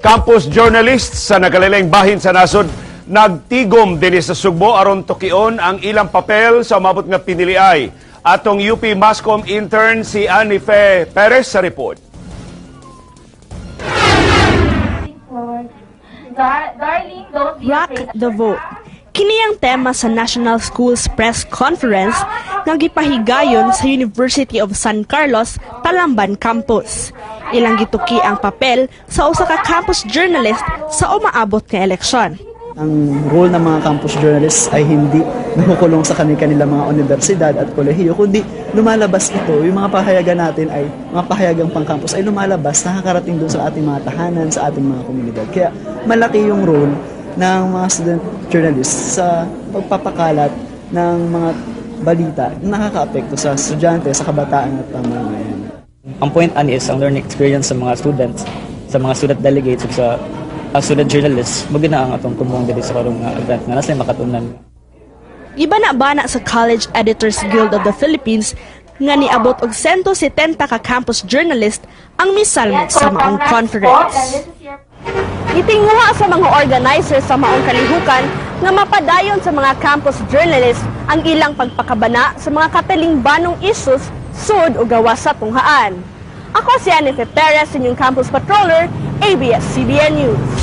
Campus journalists sa nagkalilaing bahin sa nasod nagtigom dinhi sa Sugbo aron tukion ang ilang papel sa umabot nga piniliay. Atong UP Mascom intern si Anife Perez sa report. Rock the Vote. Kini ang tema sa National Schools Press Conference nga gipahigayon sa University of San Carlos, Talamban Campus. Ilang gituki ang papel sa usa ka campus journalist sa umaabot nga eleksyon. Ang role ng mga campus journalists ay hindi nakukulong sa kanilang mga universidad at kolehiyo, kundi lumalabas ito. Yung mga pahayagan natin ay, mga pahayagang pang-campus ay lumalabas, nakakarating doon sa ating mga tahanan, sa ating mga komunidad. Kaya malaki yung role ng mga student journalists sa pagpapakalat ng mga balita na nakaka-apekto sa estudyante, sa kabataan at pamamayan. Ang point ani is ang learning experience sa mga students, sa mga student delegates ug sa student journalists, magina ang atong tumong diri sa karong event nga nasa makatunan. Iba na bana sa College Editors Guild of the Philippines nga niabot og 170 ka campus journalist ang misalmit sa maong conference. Gitinguha sa mga organizers sa maong kalihukan nga mapadayon sa mga campus journalists ang ilang pagpakabana sa mga katalingbanong issues sud o gawas sa tunghaan. Ako si Anife Perez, inyong campus patroller, ABS-CBN News.